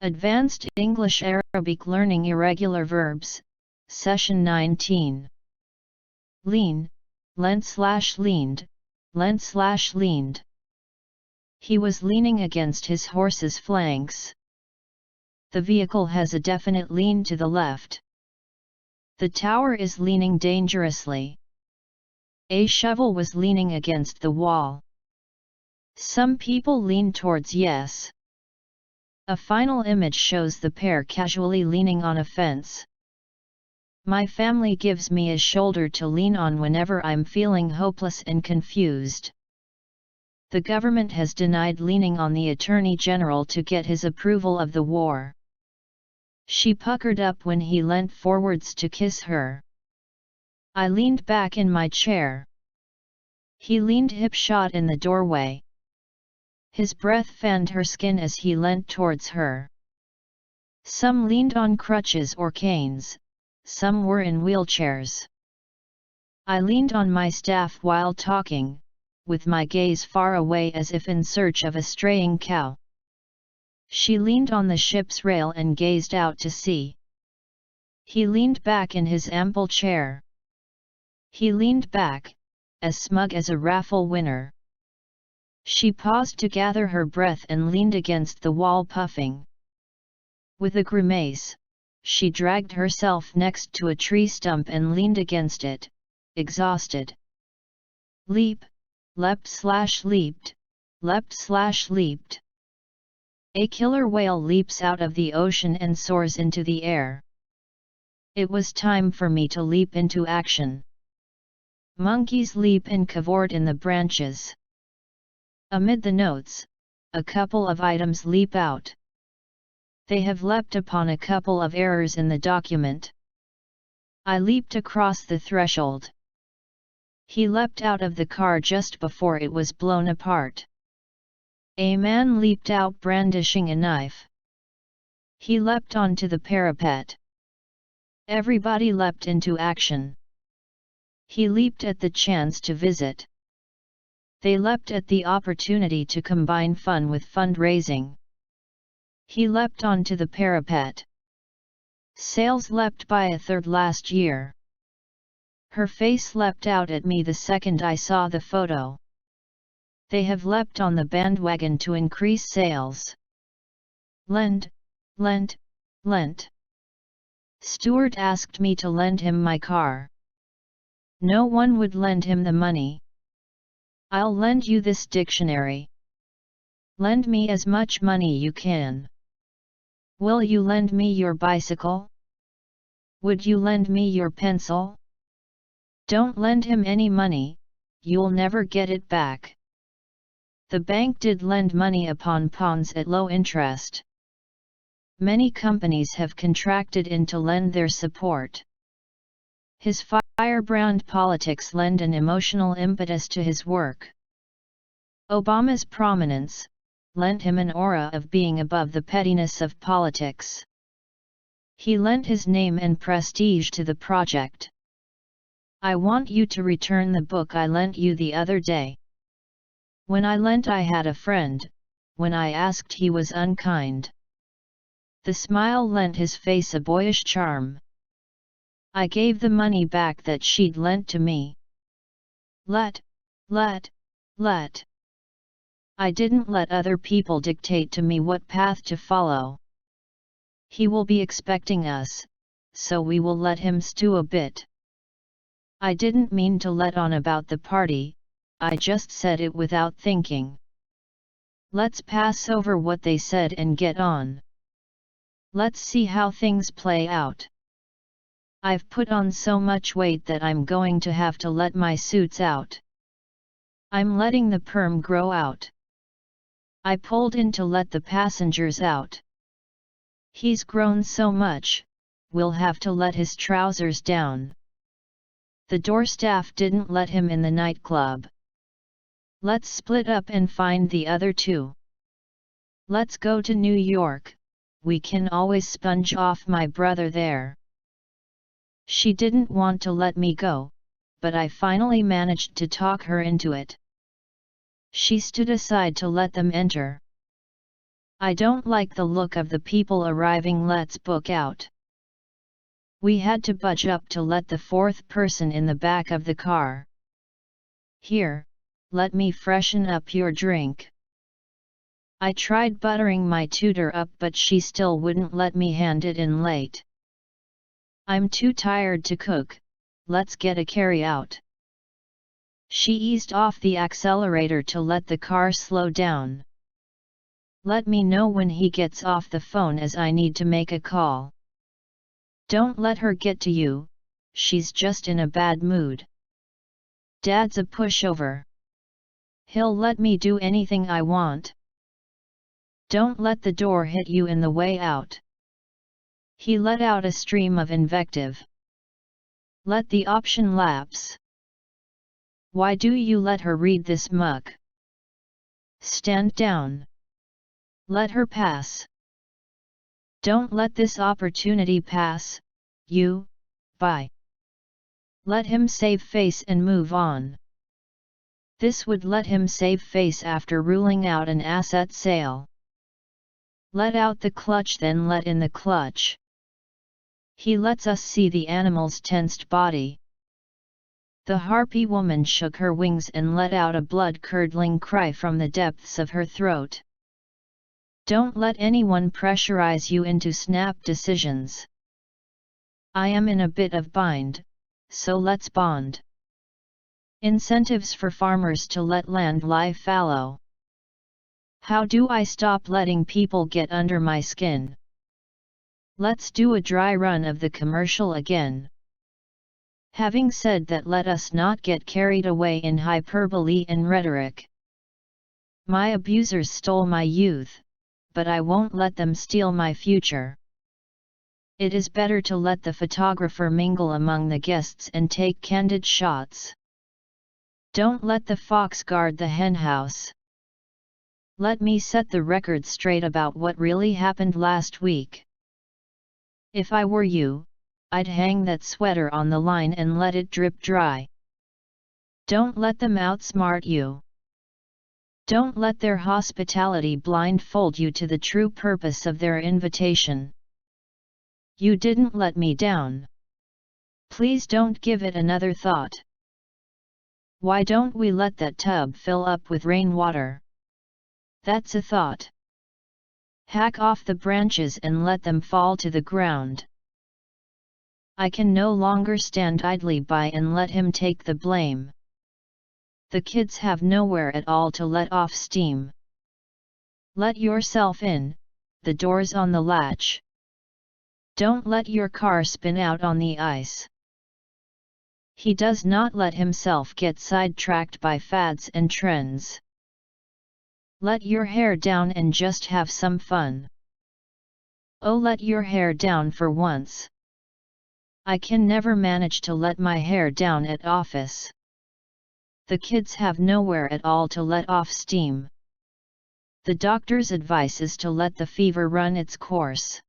Advanced English Arabic Learning Irregular Verbs, Session 19. Lean, leaned, leaned. He was leaning against his horse's flanks. The vehicle has a definite lean to the left. The tower is leaning dangerously. A shovel was leaning against the wall. Some people lean towards yes. A final image shows the pair casually leaning on a fence. My family gives me a shoulder to lean on whenever I'm feeling hopeless and confused. The government has denied leaning on the Attorney General to get his approval of the war. She puckered up when he leant forwards to kiss her. I leaned back in my chair. He leaned hip-shot in the doorway. His breath fanned her skin as he leant towards her. Some leaned on crutches or canes, some were in wheelchairs. I leaned on my staff while talking, with my gaze far away as if in search of a straying cow. She leaned on the ship's rail and gazed out to sea. He leaned back in his ample chair. He leaned back, as smug as a raffle winner. She paused to gather her breath and leaned against the wall puffing. With a grimace, she dragged herself next to a tree stump and leaned against it, exhausted. Leap, leapt. A killer whale leaps out of the ocean and soars into the air. It was time for me to leap into action. Monkeys leap and cavort in the branches. Amid the notes, a couple of items leap out. They have leapt upon a couple of errors in the document. I leaped across the threshold. He leapt out of the car just before it was blown apart. A man leaped out brandishing a knife. He leapt onto the parapet. Everybody leapt into action. He leaped at the chance to visit. They leapt at the opportunity to combine fun with fundraising. He leapt onto the parapet. Sales leapt by a third last year. Her face leapt out at me the second I saw the photo. They have leapt on the bandwagon to increase sales. Lent. Stuart asked me to lend him my car. No one would lend him the money. I'll lend you this dictionary. Lend me as much money you can. Will you lend me your bicycle? Would you lend me your pencil? Don't lend him any money, you'll never get it back. The bank did lend money upon pawns at low interest. Many companies have contracted in to lend their support. His firebrand politics lend an emotional impetus to his work. Obama's prominence lent him an aura of being above the pettiness of politics. He lent his name and prestige to the project. I want you to return the book I lent you the other day. When I lent I had a friend, when I asked he was unkind. The smile lent his face a boyish charm. I gave the money back that she'd lent to me. Let. I didn't let other people dictate to me what path to follow. He will be expecting us, so we will let him stew a bit. I didn't mean to let on about the party, I just said it without thinking. Let's pass over what they said and get on. Let's see how things play out. I've put on so much weight that I'm going to have to let my suits out. I'm letting the perm grow out. I pulled in to let the passengers out. He's grown so much, we'll have to let his trousers down. The door staff didn't let him in the nightclub. Let's split up and find the other two. Let's go to New York, we can always sponge off my brother there. She didn't want to let me go, but I finally managed to talk her into it. She stood aside to let them enter. I don't like the look of the people arriving, let's book out. We had to budge up to let the fourth person in the back of the car. Here, let me freshen up your drink. I tried buttering my tutor up, but she still wouldn't let me hand it in late. I'm too tired to cook, let's get a carry-out. She eased off the accelerator to let the car slow down. Let me know when he gets off the phone, as I need to make a call. Don't let her get to you, she's just in a bad mood. Dad's a pushover. He'll let me do anything I want. Don't let the door hit you in the way out. He let out a stream of invective. Let the option lapse. Why do you let her read this muck? Stand down. Let her pass. Don't let this opportunity pass, you, by. Let him save face and move on. This would let him save face after ruling out an asset sale. Let out the clutch, then let in the clutch. He lets us see the animal's tensed body. The harpy woman shook her wings and let out a blood-curdling cry from the depths of her throat. Don't let anyone pressurize you into snap decisions. I am in a bit of bind, so let's bond. Incentives for farmers to let land lie fallow. How do I stop letting people get under my skin? Let's do a dry run of the commercial again. Having said that, let us not get carried away in hyperbole and rhetoric. My abusers stole my youth, but I won't let them steal my future. It is better to let the photographer mingle among the guests and take candid shots. Don't let the fox guard the henhouse. Let me set the record straight about what really happened last week. If I were you, I'd hang that sweater on the line and let it drip dry. Don't let them outsmart you. Don't let their hospitality blindfold you to the true purpose of their invitation. You didn't let me down. Please don't give it another thought. Why don't we let that tub fill up with rainwater? That's a thought. Hack off the branches and let them fall to the ground. I can no longer stand idly by and let him take the blame. The kids have nowhere at all to let off steam. Let yourself in, the door's on the latch. Don't let your car spin out on the ice. He does not let himself get sidetracked by fads and trends. Let your hair down and just have some fun. Oh, let your hair down for once. I can never manage to let my hair down at office. The kids have nowhere at all to let off steam. The doctor's advice is to let the fever run its course.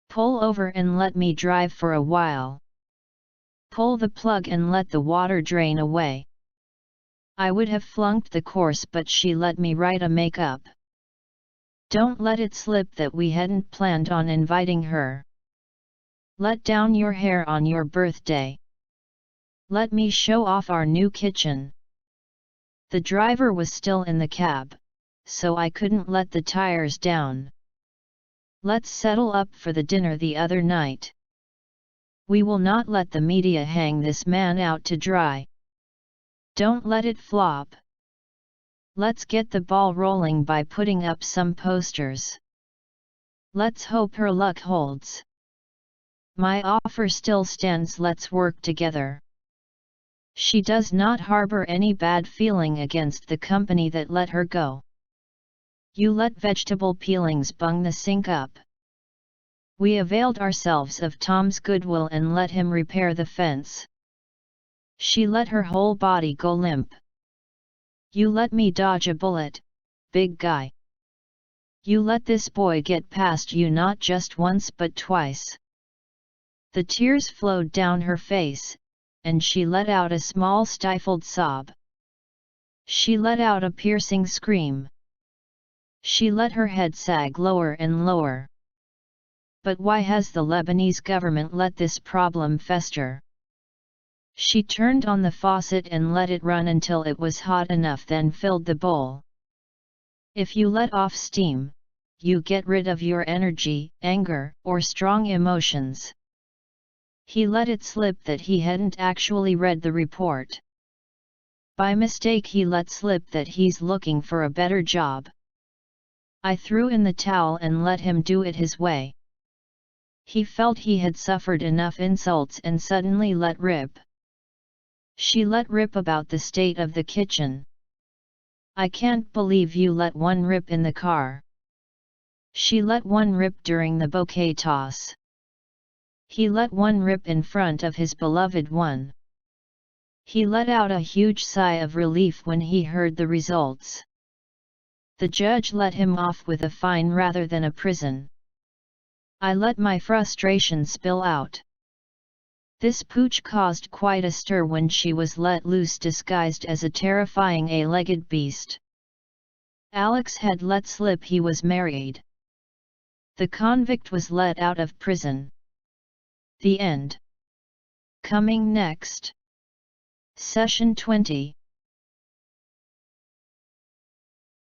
Pull over and let me drive for a while. Pull the plug and let the water drain away. I would have flunked the course, but she let me write a make-up. Don't let it slip that we hadn't planned on inviting her. Let down your hair on your birthday. Let me show off our new kitchen. The driver was still in the cab, so I couldn't let the tires down. Let's settle up for the dinner the other night. We will not let the media hang this man out to dry. Don't let it flop. Let's get the ball rolling by putting up some posters. Let's hope her luck holds. My offer still stands, let's work together. She does not harbor any bad feeling against the company that let her go. You let vegetable peelings bung the sink up. We availed ourselves of Tom's goodwill and let him repair the fence. She let her whole body go limp. You let me dodge a bullet, big guy. You let this boy get past you not just once but twice. The tears flowed down her face, and she let out a small stifled sob. She let out a piercing scream. She let her head sag lower and lower. But why has the Lebanese government let this problem fester? She turned on the faucet and let it run until it was hot enough, then filled the bowl. If you let off steam, you get rid of your energy, anger, or strong emotions. He let it slip that he hadn't actually read the report. By mistake he let slip that he's looking for a better job. I threw in the towel and let him do it his way. He felt he had suffered enough insults and suddenly let rip. She let rip about the state of the kitchen. I can't believe you let one rip in the car. She let one rip during the bouquet toss. He let one rip in front of his beloved one. He let out a huge sigh of relief when he heard the results. The judge let him off with a fine rather than a prison. I let my frustration spill out. This pooch caused quite a stir when she was let loose disguised as a terrifying eight-legged beast. Alex had let slip he was married. The convict was let out of prison. The end. Coming next. Session 20.